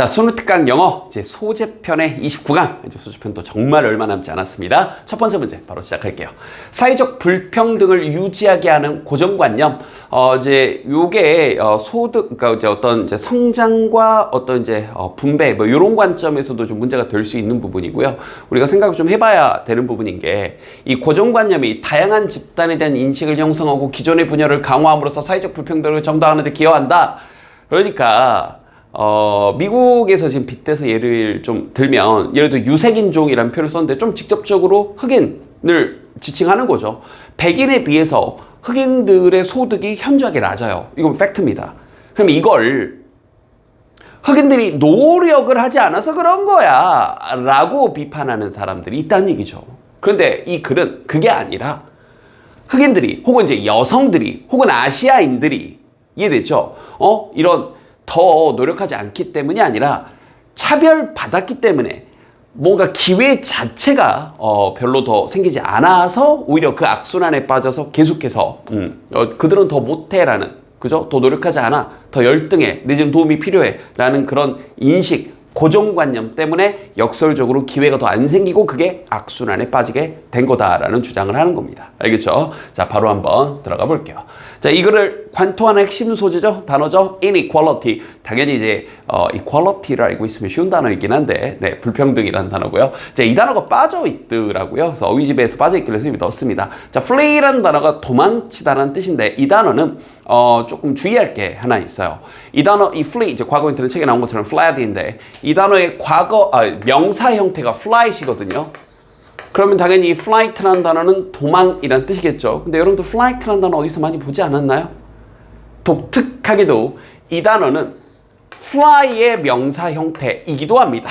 자, 수능 특강 영어 이제 소재편의 29강 이제 소재편도 정말 얼마 남지 않았습니다. 첫 번째 문제 바로 시작할게요. 사회적 불평등을 유지하게 하는 고정관념. 이제 요게 소득, 그러니까 이제 어떤 이제 성장과 어떤 이제 분배 뭐 이런 관점에서도 좀 문제가 될 수 있는 부분이고요. 우리가 생각을 좀 해봐야 되는 부분인 게 이 고정관념이 다양한 집단에 대한 인식을 형성하고 기존의 분열을 강화함으로써 사회적 불평등을 정당화하는 데 기여한다. 그러니까 미국에서 지금 빗대서 예를 좀 들면, 예를 들어 유색인종이라는 표현을 썼는데 좀 직접적으로 흑인을 지칭하는 거죠. 백인에 비해서 흑인들의 소득이 현저하게 낮아요. 이건 팩트입니다. 그럼 이걸 흑인들이 노력을 하지 않아서 그런 거야 라고 비판하는 사람들이 있다는 얘기죠. 그런데 이 글은 그게 아니라 흑인들이 혹은 이제 여성들이 혹은 아시아인들이, 이해되죠? 이런 더 노력하지 않기 때문이 아니라 차별받았기 때문에 뭔가 기회 자체가 별로 더 생기지 않아서 오히려 그 악순환에 빠져서 계속해서 그들은 더 못해라는, 그죠? 더 노력하지 않아, 더 열등해, 내 지금 도움이 필요해 라는 그런 인식, 고정관념 때문에 역설적으로 기회가 더 안 생기고 그게 악순환에 빠지게 된 거다라는 주장을 하는 겁니다. 알겠죠? 자, 바로 한번 들어가 볼게요. 자, 이 글을 관통하는 핵심 소재죠. 단어죠. inequality. 당연히 이제 equality를 알고 있으면 쉬운 단어이긴 한데, 네, 불평등이라는 단어고요. 자, 이 단어가 빠져 있더라고요. 그래서 어휘집에서 빠져 있길래 선생님이 넣었습니다. 자, flee라는 단어가 도망치다라는 뜻인데, 이 단어는 조금 주의할 게 하나 있어요. 이 단어, 이 flee, 이제 과거 인터넷 책에 나온 것처럼 fled인데, 이 단어의 명사 형태가 flight이거든요. 그러면 당연히 이 flight라는 단어는 도망이라는 뜻이겠죠. 근데 여러분들 flight라는 단어 어디서 많이 보지 않았나요? 독특하게도 이 단어는 fly의 명사 형태이기도 합니다.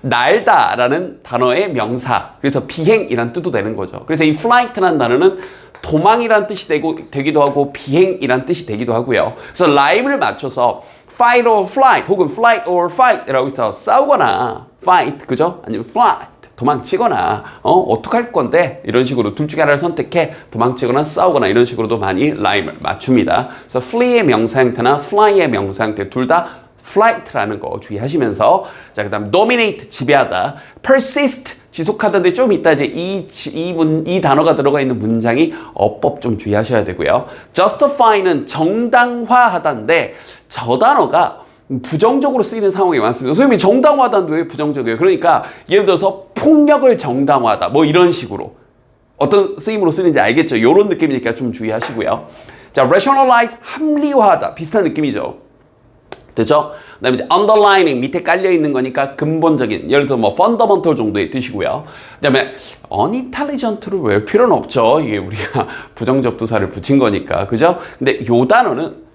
날다라는 단어의 명사, 그래서 비행이란 뜻도 되는 거죠. 그래서 이 flight라는 단어는 도망이란 뜻이 되기도 하고 비행이란 뜻이 되기도 하고요. 그래서 라임을 맞춰서 fight or flight 혹은 flight or fight라고 해서 싸우거나 fight, 그죠? 아니면 flight, 도망치거나 어떡할 건데 이런 식으로 둘 중에 하나를 선택해 도망치거나 싸우거나 이런 식으로도 많이 라임을 맞춥니다. 그래서 flee의 명사 형태나 fly의 명사 형태 둘 다 flight라는 거 주의하시면서, 자, 그 다음 dominate, 지배하다, persist, 지속하다인데 좀 이따 이제 이 단어가 들어가 있는 문장이 어법 좀 주의하셔야 되고요. justify는 정당화하다인데 저 단어가 부정적으로 쓰이는 상황이 많습니다. 선생님이 정당화하다는데 왜 부정적이에요? 그러니까 예를 들어서 폭력을 정당화하다 뭐 이런 식으로 어떤 쓰임으로 쓰는지 알겠죠? 이런 느낌이니까 좀 주의하시고요. 자, rationalize, 합리화하다 비슷한 느낌이죠. 됐죠? 그 다음에 이제 underlining, 밑에 깔려있는 거니까 근본적인, 예를 들어 뭐 fundamental 정도의 뜻이고요. 그 다음에 unintelligent를 외울 필요는 없죠. 이게 우리가 부정적 두사를 붙인 거니까. 그죠? 근데 요 단어는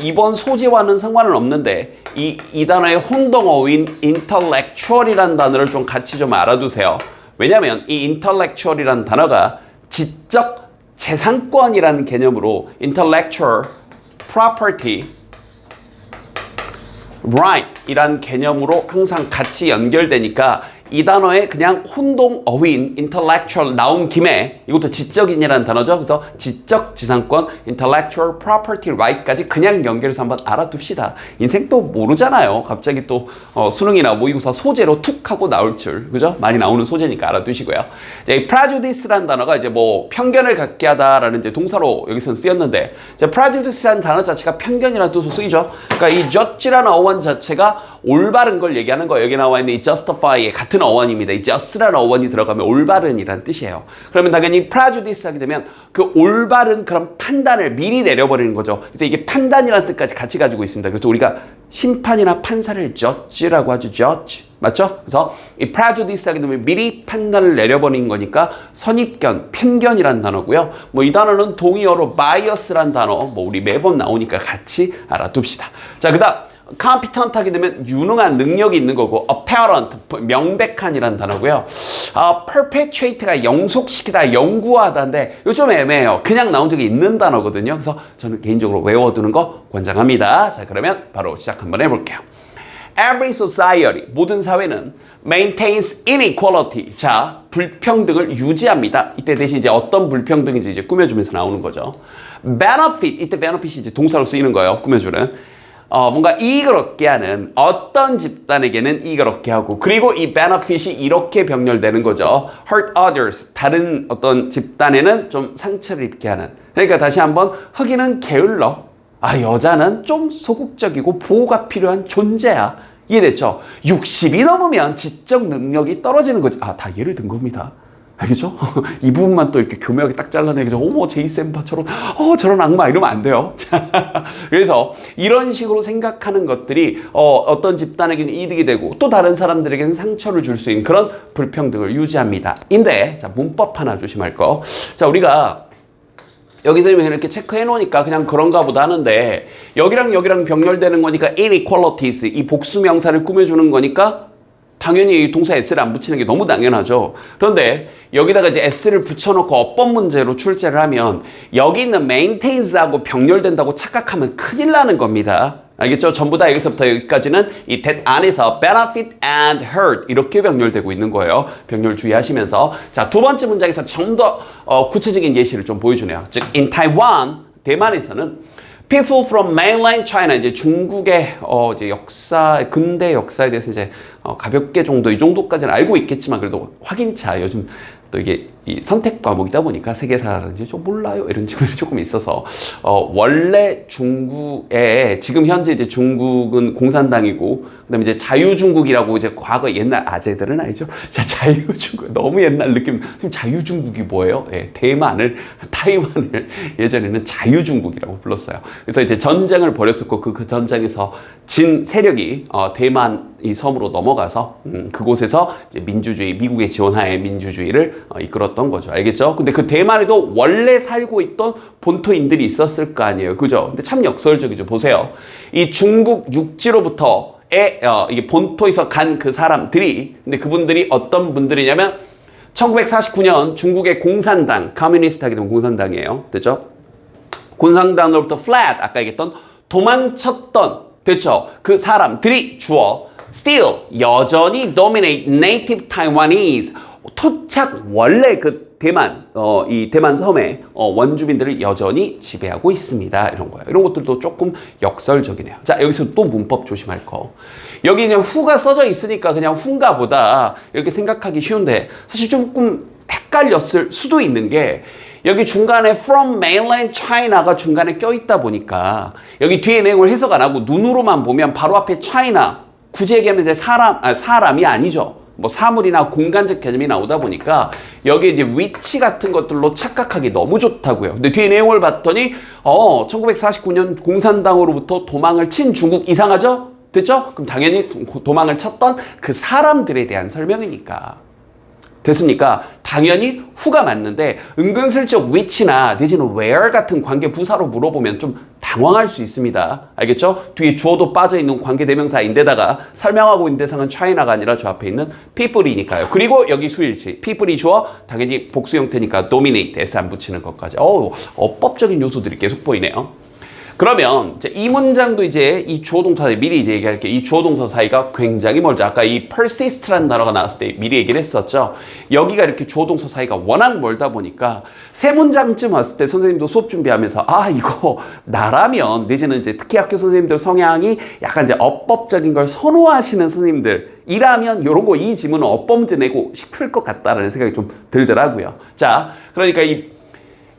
이번 소재와는 상관은 없는데 이 단어의 혼동어인 intellectual이라는 단어를 좀 같이 좀 알아두세요. 왜냐면 이 intellectual이라는 단어가 지적 재산권이라는 개념으로 intellectual property right 이란 개념으로 항상 같이 연결되니까 이 단어에 그냥 혼동 어휘인 intellectual 나온 김에 이것도 지적인이라는 단어죠. 그래서 지적 지상권 intellectual property right까지 그냥 연결해서 한번 알아둡시다. 인생 또 모르잖아요. 갑자기 또 수능이나 모의고사 소재로 툭 하고 나올 줄, 그죠? 많이 나오는 소재니까 알아두시고요. 이 prejudice라는 단어가 이제 뭐 편견을 갖게 하다라는 이제 동사로 여기서는 쓰였는데, 이제 prejudice라는 단어 자체가 편견이라는 뜻으로 쓰이죠. 그러니까 이 judge라는 어원 자체가 올바른 걸 얘기하는 거예요. 여기 나와 있는 이 justify의 같은 어원입니다. 이 just라는 어원이 들어가면 올바른이라는 뜻이에요. 그러면 당연히 prejudice 하게 되면 그 올바른 그런 판단을 미리 내려버리는 거죠. 그래서 이게 판단이라는 뜻까지 같이 가지고 있습니다. 그래서 우리가 심판이나 판사를 judge라고 하죠. judge. 맞죠? 그래서 이 prejudice 하게 되면 미리 판단을 내려버리는 거니까 선입견, 편견이라는 단어고요. 뭐 이 단어는 동의어로 bias라는 단어, 뭐 우리 매번 나오니까 같이 알아둡시다. 자, 그 다음 competent 하게 되면 유능한, 능력이 있는 거고, apparent, 명백한이라는 단어고요. perpetuate가 영속시키다, 영구하다인데 이거 좀 애매해요. 그냥 나온 적이 있는 단어거든요. 그래서 저는 개인적으로 외워두는 거 권장합니다. 자, 그러면 바로 시작 한번 해볼게요. Every society, 모든 사회는 maintains inequality. 자, 불평등을 유지합니다. 이때 대신 이제 어떤 불평등인지 이제 꾸며주면서 나오는 거죠. benefit, 이때 benefit이 이제 동사로 쓰이는 거예요. 꾸며주는. 뭔가 이익을 얻게 하는 어떤 집단에게는 이익을 얻게 하고 그리고 이 benefit이 이렇게 병렬되는 거죠. hurt others, 다른 어떤 집단에는 좀 상처를 입게 하는. 그러니까 다시 한번 흑인은 게을러. 여자는 좀 소극적이고 보호가 필요한 존재야. 이해됐죠? 60이 넘으면 지적 능력이 떨어지는 거지. 다 예를 든 겁니다. 알겠죠? 이 부분만 또 이렇게 교묘하게 딱 잘라내고 어머 제이센바처럼 저런 악마 이러면 안 돼요. 그래서 이런 식으로 생각하는 것들이 어떤 집단에게는 이득이 되고 또 다른 사람들에게는 상처를 줄 수 있는 그런 불평등을 유지합니다. 인데 자 문법 하나 조심할 거. 자 우리가 여기서 이렇게 체크해 놓으니까 그냥 그런가 보다 하는데 여기랑 여기랑 병렬되는 거니까 inequalities 이 복수 명사를 꾸며주는 거니까 당연히 이 동사 s를 안 붙이는 게 너무 당연하죠. 그런데 여기다가 이제 s를 붙여놓고 어법 문제로 출제를 하면 여기 있는 maintains하고 병렬된다고 착각하면 큰일 나는 겁니다. 알겠죠? 전부 다 여기서부터 여기까지는 이 that 안에서 benefit and hurt 이렇게 병렬되고 있는 거예요. 병렬 주의하시면서 자, 두 번째 문장에서 좀 더 구체적인 예시를 좀 보여주네요. 즉, in Taiwan, 대만에서는 people from mainland China, 이제 중국의 이제 역사, 근대 역사에 대해서 이제 가볍게 정도, 이 정도까지는 알고 있겠지만 그래도 확인차 요즘 또 이게 이 선택 과목이다 보니까 세계사라든지 좀 몰라요 이런 친구들이 조금 있어서 원래 중국에 지금 현재 이제 중국은 공산당이고 그다음에 이제 자유중국이라고 이제 과거 옛날 아재들은 알죠? 자 자유중국 너무 옛날 느낌. 지금 자유중국이 뭐예요? 대만을 타이완을 예전에는 자유중국이라고 불렀어요. 그래서 이제 전쟁을 벌였었고 그 전쟁에서 진 세력이 대만 이 섬으로 넘어가서 그곳에서 이제 민주주의 미국의 지원하에 민주주의를 이끌었던 거죠. 알겠죠? 근데 그 대만에도 원래 살고 있던 본토인들이 있었을 거 아니에요. 그죠? 근데 참 역설적이죠. 보세요. 이 중국 육지로부터 이게 본토에서 간 그 사람들이 근데 그분들이 어떤 분들이냐면 1949년 중국의 공산당 커뮤니스트 하게 되면 공산당이에요. 됐죠? 공산당으로부터 flat 아까 얘기했던 도망쳤던 됐죠? 그 사람들이 주어 still 여전히 dominate native Taiwanese 토착 원래 그 대만 이 대만 섬의 원주민들을 여전히 지배하고 있습니다. 이런 거예요. 이런 것들도 조금 역설적이네요. 자 여기서 또 문법 조심할 거. 여기 그냥 후가 써져 있으니까 그냥 후인가 보다 이렇게 생각하기 쉬운데 사실 조금 헷갈렸을 수도 있는 게 여기 중간에 from mainland China가 중간에 껴있다 보니까 여기 뒤에 내용을 해석 안 하고 눈으로만 보면 바로 앞에 China 굳이 얘기하면 이제 사람이 아니죠. 뭐 사물이나 공간적 개념이 나오다 보니까 여기 이제 위치 같은 것들로 착각하기 너무 좋다고요. 근데 뒤에 내용을 봤더니 1949년 공산당으로부터 도망을 친 중국 이상하죠? 됐죠? 그럼 당연히 도망을 쳤던 그 사람들에 대한 설명이니까. 됐습니까? 당연히 후가 맞는데 은근슬쩍 which나 내지는 where 같은 관계 부사로 물어보면 좀 당황할 수 있습니다. 알겠죠? 뒤에 주어도 빠져있는 관계대명사인데다가 설명하고 있는 대상은 China가 아니라 저 앞에 있는 people이니까요. 그리고 여기 수일치. people이 주어 당연히 복수 형태니까 dominate, s 안 붙이는 것까지. 어법적인 요소들이 계속 보이네요. 그러면 이제 이 문장도 이제 이 주어 동사 미리 이제 얘기할게요. 이 주어 동사 사이가 굉장히 멀죠. 아까 이 persist라는 단어가 나왔을 때 미리 얘기를 했었죠. 여기가 이렇게 주어 동사 사이가 워낙 멀다 보니까 세 문장쯤 왔을 때 선생님도 수업 준비하면서 이거 나라면 내지는 이제 특히 학교 선생님들 성향이 약간 이제 어법적인 걸 선호하시는 선생님들이라면 요런 거 이 지문은 어법 문제 내고 싶을 것 같다라는 생각이 좀 들더라고요. 자, 그러니까 이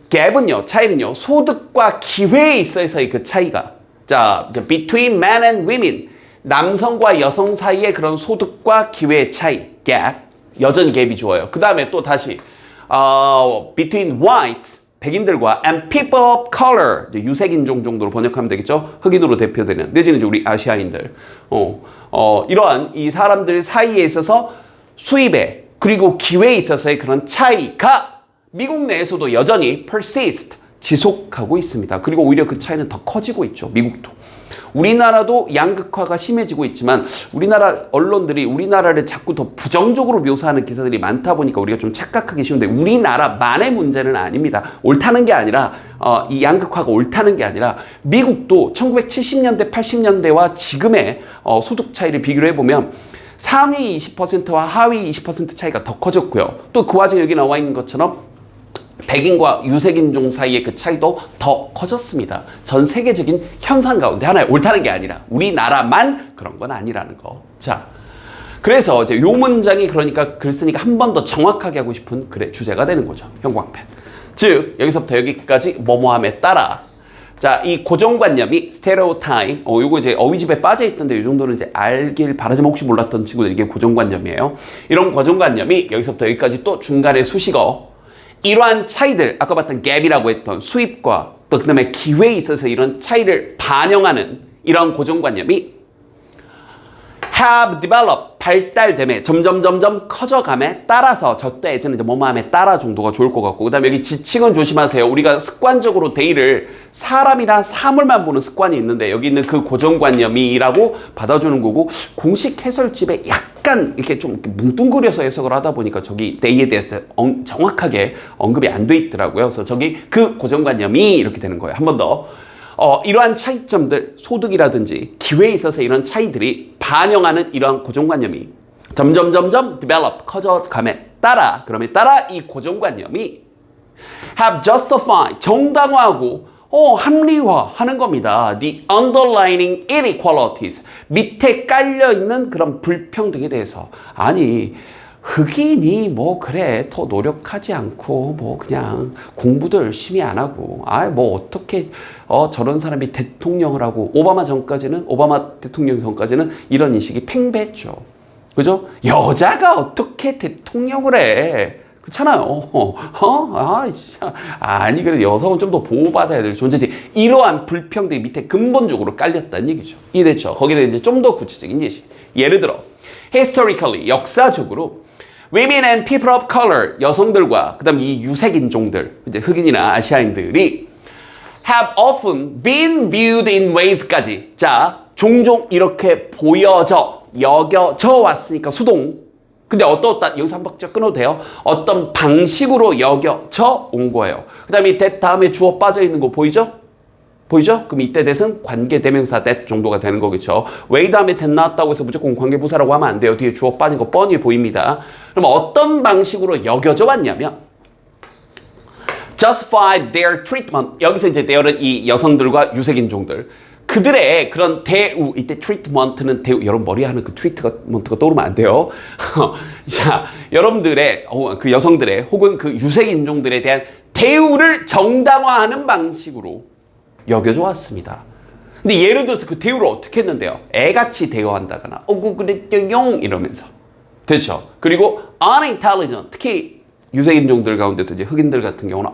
갭은요, 차이는요, 소득과 기회에 있어서의 그 차이가. 자, between men and women. 남성과 여성 사이의 그런 소득과 기회의 차이. gap. 여전히 갭이 좋아요. 그 다음에 또 다시, between whites. 백인들과 and people of color. 이제 유색인종 정도로 번역하면 되겠죠? 흑인으로 대표되는. 내지는 이제 우리 아시아인들. 이러한 이 사람들 사이에 있어서 수입에, 그리고 기회에 있어서의 그런 차이가 미국 내에서도 여전히 persist, 지속하고 있습니다. 그리고 오히려 그 차이는 더 커지고 있죠. 미국도. 우리나라도 양극화가 심해지고 있지만 우리나라 언론들이 우리나라를 자꾸 더 부정적으로 묘사하는 기사들이 많다 보니까 우리가 좀 착각하기 쉬운데 우리나라만의 문제는 아닙니다. 옳다는 게 아니라 이 양극화가 옳다는 게 아니라 미국도 1970년대, 80년대와 지금의 소득 차이를 비교를 해보면 상위 20%와 하위 20% 차이가 더 커졌고요. 또 그 와중에 여기 나와 있는 것처럼 백인과 유색인종 사이의 그 차이도 더 커졌습니다. 전 세계적인 현상 가운데 하나에 옳다는 게 아니라 우리나라만 그런 건 아니라는 거. 자, 그래서 이제 요 문장이 그러니까 글 쓰니까 한 번 더 정확하게 하고 싶은 글의 주제가 되는 거죠. 형광펜. 즉 여기서부터 여기까지 뭐뭐함에 따라. 자, 이 고정관념이 스테레오타입. 요거 이제 어휘집에 빠져 있던데 이 정도는 이제 알길 바라지만 혹시 몰랐던 친구들 이게 고정관념이에요. 이런 고정관념이 여기서부터 여기까지 또 중간에 수식어. 이러한 차이들, 아까 봤던 갭이라고 했던 수입과 또 그다음에 기회에 있어서 이런 차이를 반영하는 이런 고정관념이 have developed, 발달됨에 점점 커져감에 따라서 저때 예전에 이제 뭐뭐함에 따라 정도가 좋을 것 같고, 그 다음에 여기 지칭은 조심하세요. 우리가 습관적으로 데이를 사람이나 사물만 보는 습관이 있는데 여기 있는 그 고정관념이라고 받아주는 거고, 공식 해설집에 약간 이렇게 좀 뭉뚱그려서 해석을 하다 보니까 저기 데이에 대해서 정확하게 언급이 안 돼 있더라고요. 그래서 저기 그 고정관념이 이렇게 되는 거예요. 한 번 더. 이러한 차이점들, 소득이라든지 기회에 있어서 이런 차이들이 반영하는 이러한 고정관념이 점점 develop, 커져감에 따라, 그럼에 따라 이 고정관념이 have justified, 정당화하고 합리화하는 겁니다. The underlying inequalities, 밑에 깔려있는 그런 불평등에 대해서. 아니, 흑인이 뭐 그래 더 노력하지 않고 뭐 그냥 공부도 열심히 안 하고 뭐 어떻게 저런 사람이 대통령을 하고, 오바마 대통령 전까지는 이런 인식이 팽배했죠. 그죠? 여자가 어떻게 대통령을 해? 그렇잖아요. 진짜. 아니, 그래 여성은 좀 더 보호받아야 될 존재지. 이러한 불평등이 밑에 근본적으로 깔렸다는 얘기죠. 이해됐죠? 거기에 이제 좀 더 구체적인 예시. 예를 들어 historically, 역사적으로 women and people of color, 여성들과 그다음 이 유색인종들, 이제 흑인이나 아시아인들이 have often been viewed in ways까지. 자, 종종 이렇게 보여져, 여겨져 왔으니까 수동. 근데 여기서 한 박자 끊어도 돼요. 어떤 방식으로 여겨져 온 거예요. 그 다음에 이 that 다음에 주어 빠져 있는 거 보이죠? 보이죠? 그럼 이때 that은 관계대명사 that 정도가 되는 거겠죠. way 다음에 that 나왔다고 해서 무조건 관계부사라고 하면 안 돼요. 뒤에 주어 빠진 거 뻔히 보입니다. 그럼 어떤 방식으로 여겨져 왔냐면 justify their treatment. 여기서 이제 there는 이 여성들과 유색인종들. 그들의 그런 대우, 이때 treatment는 대우, 여러분 머리에 하는 그 treatment가 떠오르면 안 돼요. 자, 여러분들의, 그 여성들의 혹은 그 유색인종들에 대한 대우를 정당화하는 방식으로 여겨져 왔습니다. 근데 예를 들어서 그 대우를 어떻게 했는데요? 애같이 대우한다거나, 그랬죠용 이러면서. 됐죠? 그리고 unintelligent, 특히 유색인종들 가운데서 이제 흑인들 같은 경우는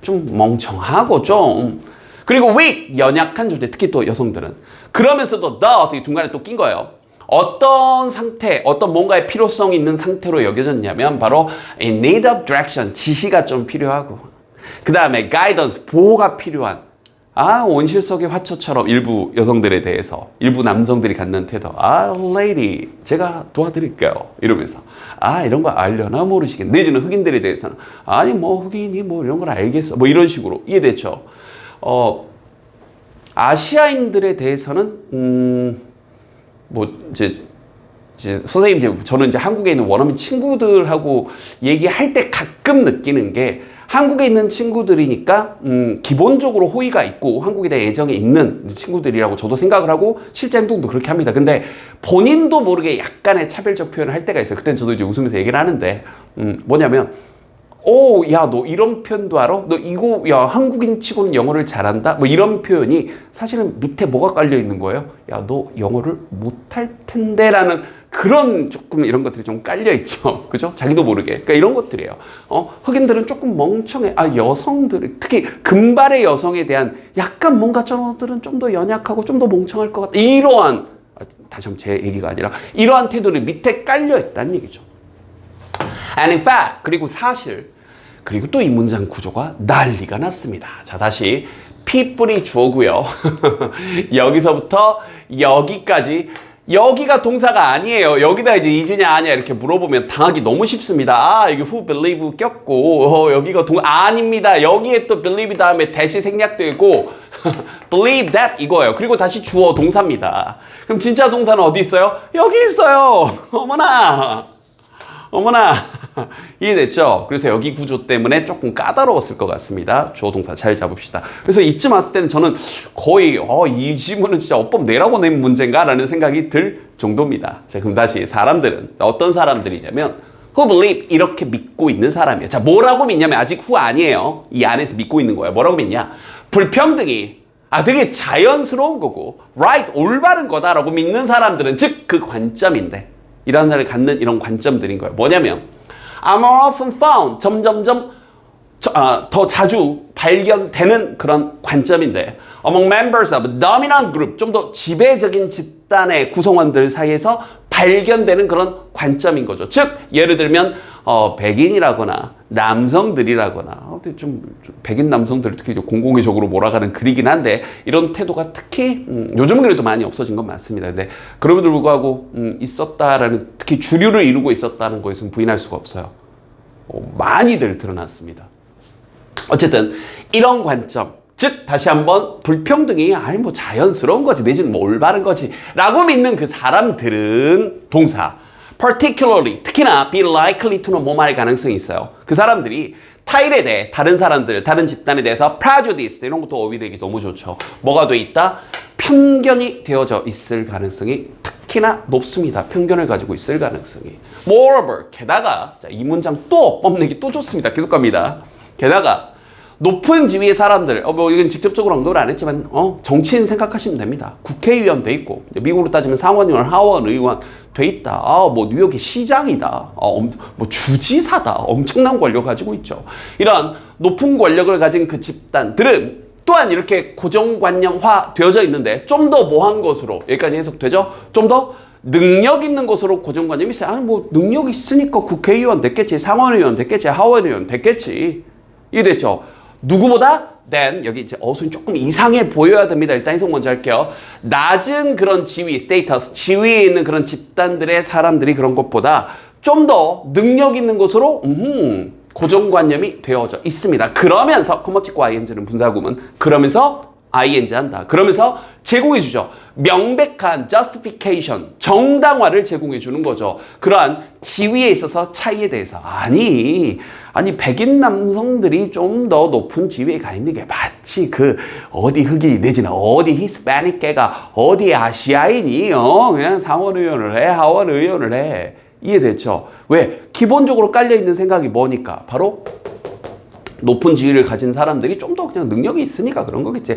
좀 멍청하고 좀. 그리고 weak, 연약한 존재, 특히 또 여성들은. 그러면서도 the, 중간에 또 낀 거예요. 어떤 상태, 어떤 뭔가의 필요성이 있는 상태로 여겨졌냐면 바로 in need of direction, 지시가 좀 필요하고, 그 다음에 guidance, 보호가 필요한, 온실 속의 화초처럼 일부 여성들에 대해서 일부 남성들이 갖는 태도, lady, 제가 도와드릴게요 이러면서 이런 거 알려나 모르시겠네. 내지는 흑인들에 대해서는 아니 뭐 흑인이 뭐 이런 걸 알겠어 뭐 이런 식으로. 이해됐죠? 아시아인들에 대해서는 뭐 이제 선생님, 저는 이제 한국에 있는 원어민 친구들하고 얘기할 때 가끔 느끼는 게, 한국에 있는 친구들이니까 기본적으로 호의가 있고 한국에 대해 애정이 있는 친구들이라고 저도 생각을 하고 실제 행동도 그렇게 합니다. 근데 본인도 모르게 약간의 차별적 표현을 할 때가 있어요. 그땐 저도 이제 웃으면서 얘기를 하는데 뭐냐면 야, 너 이런 표현도 알아? 너 이거, 야, 한국인 치고는 영어를 잘한다? 뭐 이런 표현이 사실은 밑에 뭐가 깔려 있는 거예요? 야, 너 영어를 못할 텐데 라는 그런 조금 이런 것들이 좀 깔려 있죠. 그죠? 자기도 모르게. 그러니까 이런 것들이에요. 흑인들은 조금 멍청해. 여성들, 특히 금발의 여성에 대한 약간 뭔가 저들은 좀 더 연약하고 좀 더 멍청할 것 같다. 이러한, 다시 한번 제 얘기가 아니라 이러한 태도를 밑에 깔려 있다는 얘기죠. And in fact, 그리고 사실, 그리고 또 이 문장 구조가 난리가 났습니다. 자, 다시 people이 주어고요. 여기서부터 여기까지, 여기가 동사가 아니에요. 여기다 이제 이즈냐 아니야 이렇게 물어보면 당하기 너무 쉽습니다. 여기 who believe 꼈고 여기가 아닙니다. 여기에 또 believe 다음에 that이 생략되고 believe that 이거예요. 그리고 다시 주어 동사입니다. 그럼 진짜 동사는 어디 있어요? 여기 있어요. 어머나. 어머나 이해됐죠? 그래서 여기 구조 때문에 조금 까다로웠을 것 같습니다. 주어 동사 잘 잡읍시다. 그래서 이쯤 왔을 때는 저는 거의 이 지문은 진짜 어법 내라고 낸 문제인가 라는 생각이 들 정도입니다. 자, 그럼 다시 사람들은 어떤 사람들이냐면 who believe 이렇게 믿고 있는 사람이에요. 자, 뭐라고 믿냐면 아직 who 아니에요. 이 안에서 믿고 있는 거예요. 뭐라고 믿냐? 불평등이 되게 자연스러운 거고 right 올바른 거다라고 믿는 사람들은 즉 그 관점인데 이런 사람을 갖는 이런 관점들인 거예요. 뭐냐면 are more often found 점점점 더 자주 발견되는 그런 관점인데 among members of a dominant group 좀 더 지배적인 집단의 구성원들 사이에서 발견되는 그런 관점인 거죠. 즉 예를 들면 백인이라거나 남성들이라거나 좀 백인 남성들 특히 공공의적으로 몰아가는 글이긴 한데 이런 태도가 특히 요즘은 그래도 많이 없어진 건 맞습니다. 근데 그럼에도 불구하고 있었다라는 특히 주류를 이루고 있었다는 것은 부인할 수가 없어요. 많이들 드러났습니다. 어쨌든 이런 관점 즉 다시 한번 불평등이 뭐 자연스러운 거지 내지는 뭐 올바른 거지 라고 믿는 그 사람들은 동사 particularly 특히나 be likely to know 뭐말 가능성이 있어요. 그 사람들이 타일에 대해 다른 사람들 다른 집단에 대해서 prejudice 이런 것도 어휘되기 너무 좋죠. 뭐가 돼 있다? 편견이 되어져 있을 가능성이 특히나 높습니다. 편견을 가지고 있을 가능성이. Moreover 게다가 자, 이 문장 또 뽐내기 또 좋습니다. 계속 갑니다. 게다가 높은 지위의 사람들, 뭐 이건 직접적으로 언급을 안 했지만 정치인 생각하시면 됩니다. 국회의원 돼 있고 미국으로 따지면 상원의원, 하원의원 돼 있다. 뭐 뉴욕의 시장이다. 뭐 주지사다. 엄청난 권력 가지고 있죠. 이런 높은 권력을 가진 그 집단들은 또한 이렇게 고정관념화 되어져 있는데 좀 더 뭐한 것으로 여기까지 해석되죠? 좀 더 능력 있는 것으로 고정관념이 있어요. 뭐 능력 있으니까 국회의원 됐겠지, 상원의원 됐겠지, 하원의원 됐겠지. 이랬죠. 누구보다 then 여기 이제 어순이 조금 이상해 보여야 됩니다. 일단 해석 먼저 할게요. 낮은 그런 지위, 스테이터스, 지위에 있는 그런 집단들의 사람들이 그런 것보다 좀 더 능력 있는 것으로 고정관념이 되어져 있습니다. 그러면서 커머 찍고 ing는 분사구문 그러면서 ing 한다. 그러면서 제공해 주죠. 명백한 justification, 정당화를 제공해 주는 거죠. 그러한 지위에 있어서 차이에 대해서 아니 백인 남성들이 좀 더 높은 지위에 가 있는 게 마치 그 어디 흑인 내지는 어디 히스패닉계가 어디 아시아인이 그냥 상원의원을 해 하원의원을 해 이해됐죠? 왜? 기본적으로 깔려있는 생각이 뭐니까? 바로 높은 지위를 가진 사람들이 좀 더 그냥 능력이 있으니까 그런 거겠지.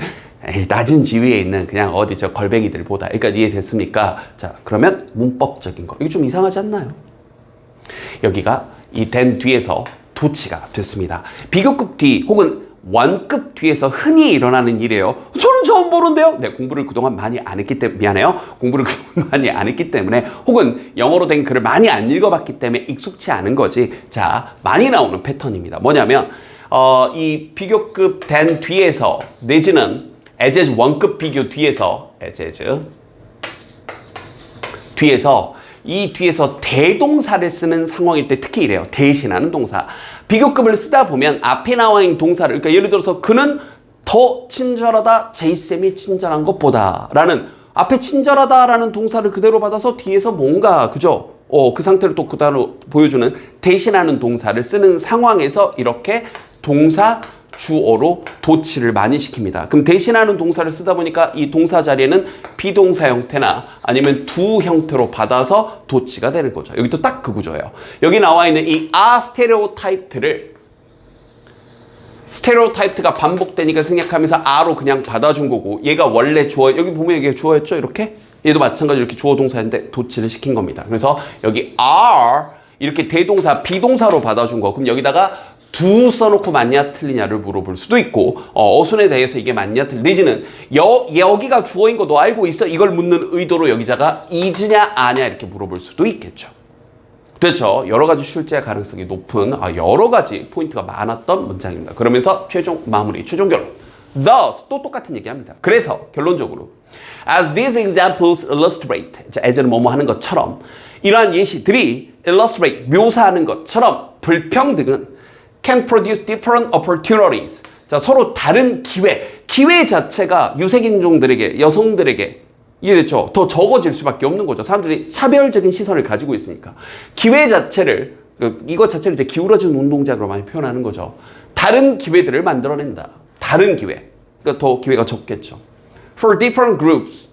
낮은 지위에 있는 그냥 어디 저 걸뱅이들보다. 그러니까 이해됐습니까? 자, 그러면 문법적인 거. 이게 좀 이상하지 않나요? 여기가 이 된 뒤에서 도치가 됐습니다. 비교급 뒤 혹은 원급 뒤에서 흔히 일어나는 일이에요. 저는 처음 보는데요. 네, 공부를 그동안 많이 안 했기 때문에 미안해요. 공부를 그동안 많이 안 했기 때문에 혹은 영어로 된 글을 많이 안 읽어봤기 때문에 익숙치 않은 거지. 자, 많이 나오는 패턴입니다. 뭐냐면 이 비교급 된 뒤에서 내지는 as 원급 비교 뒤에서 뒤에서 이 뒤에서 대동사를 쓰는 상황일 때 특히 이래요. 대신하는 동사. 비교급을 쓰다 보면 앞에 나와 있는 동사를 그러니까 예를 들어서 그는 더 친절하다 제이쌤이 친절한 것보다 라는 앞에 친절하다라는 동사를 그대로 받아서 뒤에서 뭔가 그죠? 그 상태를 또 그대로 보여주는 대신하는 동사를 쓰는 상황에서 이렇게 동사 주어로 도치를 많이 시킵니다. 그럼 대신하는 동사를 쓰다 보니까 이 동사 자리에는 비동사 형태나 아니면 두 형태로 받아서 도치가 되는 거죠. 여기 또 딱 그 구조예요. 여기 나와 있는 이 스테레오타입트가 반복되니까 생략하면서 아로 그냥 받아준 거고 얘가 원래 주어 여기 보면 이게 주어였죠? 이렇게? 얘도 마찬가지로 이렇게 주어 동사인데 도치를 시킨 겁니다. 그래서 여기 are 이렇게 대동사 비동사로 받아준 거 그럼 여기다가 두 써놓고 맞냐 틀리냐를 물어볼 수도 있고 어순에 대해서 이게 맞냐 틀리냐 내지는 여기가 주어인 거 너 알고 있어? 이걸 묻는 의도로 여기다가 is냐 아냐 이렇게 물어볼 수도 있겠죠. 됐죠? 여러 가지 출제 가능성이 높은 여러 가지 포인트가 많았던 문장입니다. 그러면서 최종 마무리, 최종 결론. Thus 또 똑같은 얘기합니다. 그래서 결론적으로 as these examples illustrate as는 뭐뭐 하는 것처럼 이러한 예시들이 illustrate 묘사하는 것처럼 불평등은 can produce different opportunities. 자, 서로 다른 기회 자체가 유색인종들에게, 여성들에게 이해됐죠? 더 적어질 수밖에 없는 거죠. 사람들이 차별적인 시선을 가지고 있으니까. 기회 자체를 이것 자체를 이제 기울어진 운동작으로 많이 표현하는 거죠. 다른 기회들을 만들어낸다. 다른 기회. 그러니까 더 기회가 적겠죠. For different groups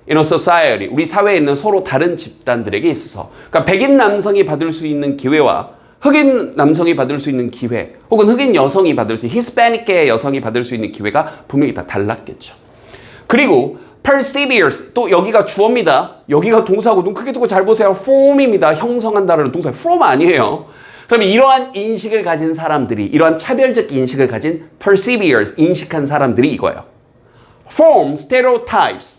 in a society. 우리 사회에 있는 서로 다른 집단들에게 있어서. 그러니까 백인 남성이 받을 수 있는 기회와 흑인 남성이 받을 수 있는 기회, 혹은 흑인 여성이 받을 수 있는, 히스패닉계 여성이 받을 수 있는 기회가 분명히 다 달랐겠죠. 그리고 perseveres, 또 여기가 주어입니다. 여기가 동사고 눈 크게 뜨고 잘 보세요. form입니다. 형성한다라는 동사. from 아니에요. 그러면 이러한 인식을 가진 사람들이, 이러한 차별적 인식을 가진 perseveres, 인식한 사람들이 이거예요. form stereotypes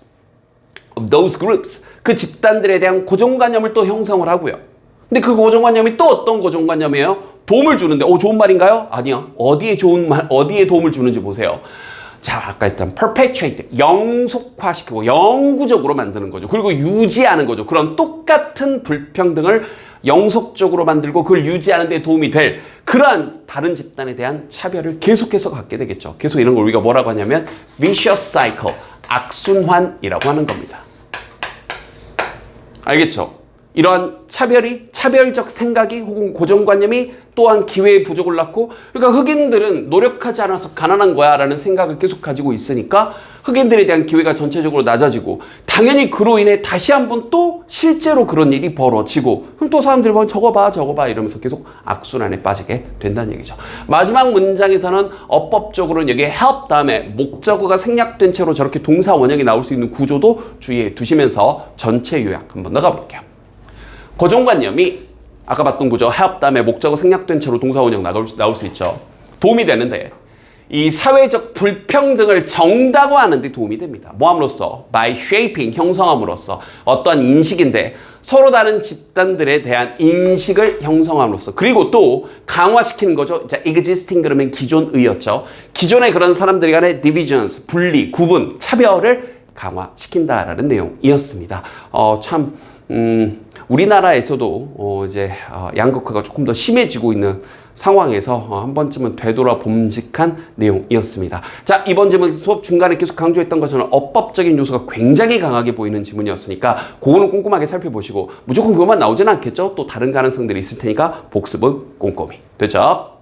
of those groups. 그 집단들에 대한 고정관념을 또 형성을 하고요. 근데 그 고정관념이 또 어떤 고정관념이에요? 도움을 주는데, 좋은 말인가요? 아니요. 어디에 도움을 주는지 보세요. 자, 아까 했던 perpetuate, 영속화시키고 영구적으로 만드는 거죠. 그리고 유지하는 거죠. 그런 똑같은 불평등을 영속적으로 만들고 그걸 유지하는 데 도움이 될 그러한 다른 집단에 대한 차별을 계속해서 갖게 되겠죠. 계속 이런 걸 우리가 뭐라고 하냐면 vicious cycle, 악순환이라고 하는 겁니다. 알겠죠? 이러한 차별적 생각이 혹은 고정관념이 또한 기회의 부족을 낳고, 그러니까 흑인들은 노력하지 않아서 가난한 거야 라는 생각을 계속 가지고 있으니까 흑인들에 대한 기회가 전체적으로 낮아지고, 당연히 그로 인해 다시 한번 또 실제로 그런 일이 벌어지고, 그럼 또 사람들이 보면 저거 봐 이러면서 계속 악순환에 빠지게 된다는 얘기죠. 마지막 문장에서는 어법적으로는 여기에 help 다음에 목적어가 생략된 채로 저렇게 동사 원형이 나올 수 있는 구조도 주의해 두시면서 전체 요약 한번 나가 볼게요. 고정관념이 아까 봤던 구조 help 다음에 목적어 생략된 채로 동사 원형 나올 수 있죠. 도움이 되는데 이 사회적 불평등을 정당화하는 데 도움이 됩니다. 뭐함으로써? by shaping, 형성함으로써 어떠한 인식인데 서로 다른 집단들에 대한 인식을 형성함으로써, 그리고 또 강화시키는 거죠. 자, existing 그러면 기존의였죠. 기존의 그런 사람들 간의 divisions, 분리, 구분, 차별을 강화시킨다라는 내용이었습니다. 우리나라에서도 이제 양극화가 조금 더 심해지고 있는 상황에서 한 번쯤은 되돌아 봄직한 내용이었습니다. 자, 이번 질문 수업 중간에 계속 강조했던 것처럼 어법적인 요소가 굉장히 강하게 보이는 지문이었으니까 그거는 꼼꼼하게 살펴보시고, 무조건 그것만 나오진 않겠죠. 또 다른 가능성들이 있을 테니까 복습은 꼼꼼히. 됐죠?